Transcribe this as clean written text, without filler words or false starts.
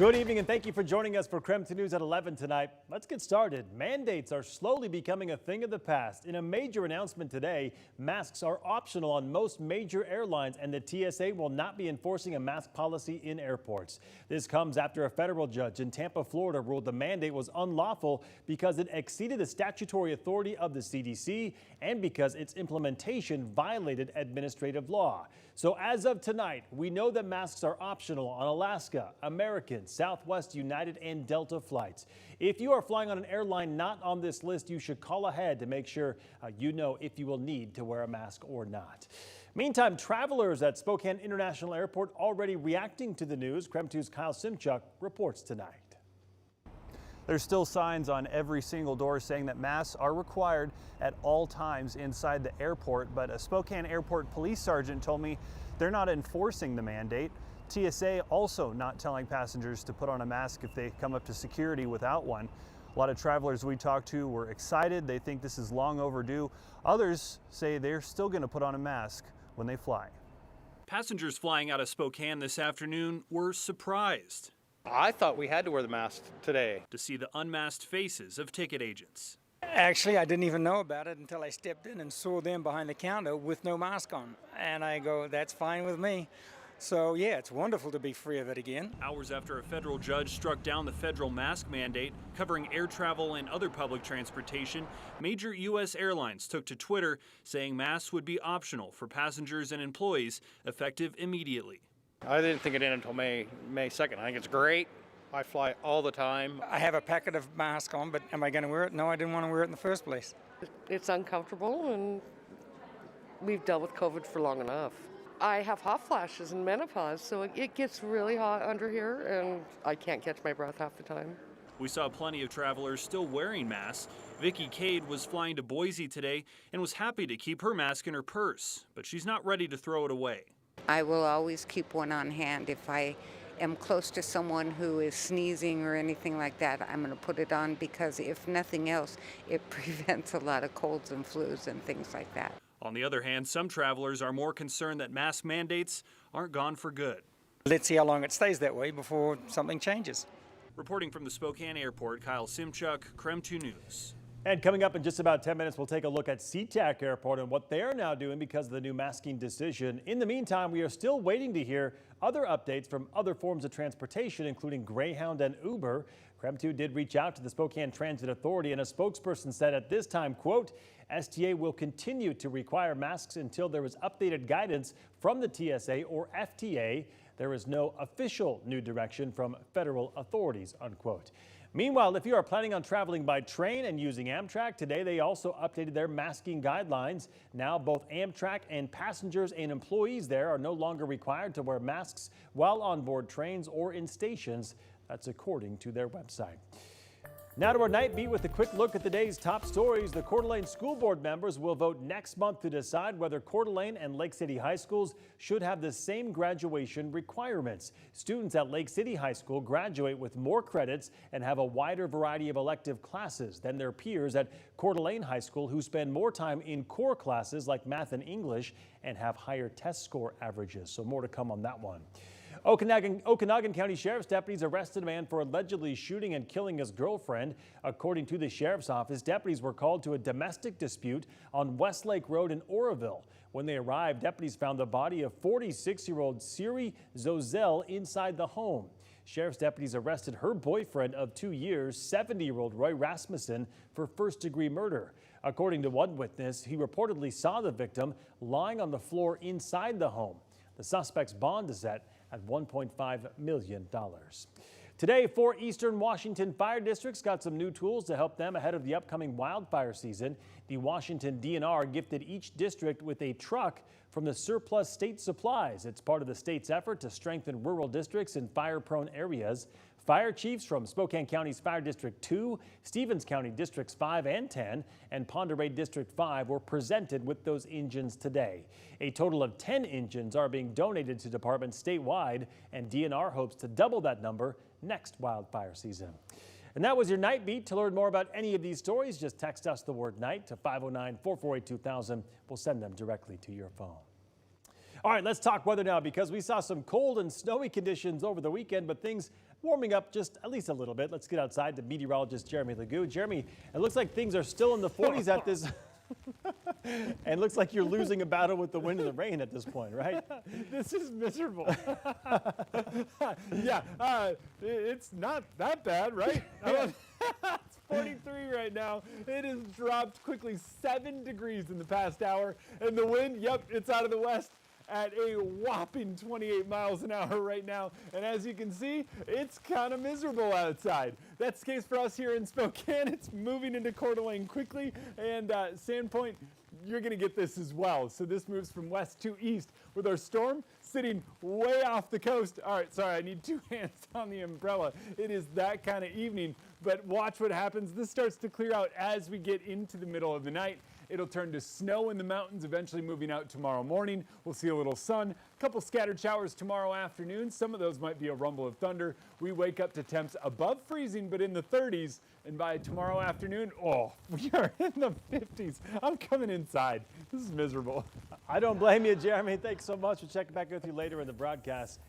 Good evening and thank you for joining us for KREM 2 News at 11 tonight. Let's get started. Mandates are slowly becoming a thing of the past. In a major announcement today, masks are optional on most major airlines and the TSA will not be enforcing a mask policy in airports. This comes after a federal judge in Tampa, Florida ruled the mandate was unlawful because it exceeded the statutory authority of the CDC and because its implementation violated administrative law. So as of tonight, we know that masks are optional on Alaska, American, Southwest, United, and Delta flights. If you are flying on an airline not on this list, you should call ahead to make sure you know if you will need to wear a mask or not. Meantime, travelers at Spokane International Airport already reacting to the news. KREM 2's Kyle Simchuk reports tonight. There's still signs on every single door saying that masks are required at all times inside the airport, but a Spokane Airport police sergeant told me they're not enforcing the mandate. TSA also not telling passengers to put on a mask if they come up to security without one. A lot of travelers we talked to were excited. They think this is long overdue. Others say they're still going to put on a mask when they fly. Passengers flying out of Spokane this afternoon were surprised. I thought we had to wear the mask today. To see the unmasked faces of ticket agents. Actually, I didn't even know about it until I stepped in and saw them behind the counter with no mask on. And I go, that's fine with me. So yeah, it's wonderful to be free of it again. Hours after a federal judge struck down the federal mask mandate covering air travel and other public transportation, major U.S. airlines took to Twitter saying masks would be optional for passengers and employees effective immediately. I didn't think it ended until May 2nd. I think it's great. I fly all the time. I have a packet of masks on, but am I going to wear it? No, I didn't want to wear it in the first place. It's uncomfortable, and we've dealt with COVID for long enough. I have hot flashes and menopause, so it gets really hot under here, and I can't catch my breath half the time. We saw plenty of travelers still wearing masks. Vicky Cade was flying to Boise today and was happy to keep her mask in her purse, but she's not ready to throw it away. I will always keep one on hand. If I am close to someone who is sneezing or anything like that, I'm going to put it on because if nothing else, it prevents a lot of colds and flus and things like that. On the other hand, some travelers are more concerned that mask mandates aren't gone for good. Let's see how long it stays that way before something changes. Reporting from the Spokane Airport, Kyle Simchuk, KREM 2 News. And coming up in just about 10 minutes, we'll take a look at SeaTac Airport and what they're now doing because of the new masking decision. In the meantime, we are still waiting to hear other updates from other forms of transportation, including Greyhound and Uber. KREM 2 did reach out to the Spokane Transit Authority, and a spokesperson said at this time, quote, STA will continue to require masks until there is updated guidance from the TSA or FTA. There is no official new direction from federal authorities, unquote. Meanwhile, if you are planning on traveling by train and using Amtrak, today they also updated their masking guidelines. Now both Amtrak and passengers and employees there are no longer required to wear masks while on board trains or in stations. That's according to their website. Now to our night beat with a quick look at the day's top stories. The Coeur d'Alene School Board members will vote next month to decide whether Coeur d'Alene and Lake City High Schools should have the same graduation requirements. Students at Lake City High School graduate with more credits and have a wider variety of elective classes than their peers at Coeur d'Alene High School, who spend more time in core classes like math and English and have higher test score averages. So more to come on that one. Okanagan County Sheriff's deputies arrested a man for allegedly shooting and killing his girlfriend. According to the Sheriff's Office, deputies were called to a domestic dispute on Westlake Road in Oroville. When they arrived, deputies found the body of 46-year-old Siri Zozel inside the home. Sheriff's deputies arrested her boyfriend of 2 years, 70-year-old Roy Rasmussen, for first-degree murder. According to one witness, he reportedly saw the victim lying on the floor inside the home. The suspect's bond is set at $1.5 million. Today, 4 Eastern Washington fire districts got some new tools to help them ahead of the upcoming wildfire season. The Washington DNR gifted each district with a truck from the surplus state supplies. It's part of the state's effort to strengthen rural districts in fire-prone areas. Fire chiefs from Spokane County's Fire District 2, Stevens County Districts 5 and 10, and Pend Oreille District 5 were presented with those engines today. A total of 10 engines are being donated to departments statewide, and DNR hopes to double that number next wildfire season. And that was your Night Beat. To learn more about any of these stories, just text us the word night to 509-448-2000. We'll send them directly to your phone. All right, let's talk weather now because we saw some cold and snowy conditions over the weekend, but things warming up just at least a little bit. Let's get outside to meteorologist Jeremy Legoo. Jeremy, it looks like things are still in the 40s at this. And looks like you're losing a battle with the wind and the rain at this point, right? This is miserable. Yeah, it's not that bad, right? It's 43 right now. It has dropped quickly 7 degrees in the past hour. And the wind, yep, it's out of the west at a whopping 28 miles an hour right now. And as you can see, it's kind of miserable outside. That's the case for us here in Spokane. It's moving into Coeur d'Alene quickly, and Sandpoint, you're going to get this as well. So this moves from west to east with our storm sitting way off the coast. All right, sorry, I need 2 hands on the umbrella. It is that kind of evening, but watch what happens. This starts to clear out as we get into the middle of the night. It'll turn to snow in the mountains, eventually moving out tomorrow morning. We'll see a little sun, a couple scattered showers tomorrow afternoon. Some of those might be a rumble of thunder. We wake up to temps above freezing, but in the 30s. And by tomorrow afternoon, oh, we are in the 50s. I'm coming inside. This is miserable. I don't blame you, Jeremy. Thanks so much. We'll check back with you later in the broadcast.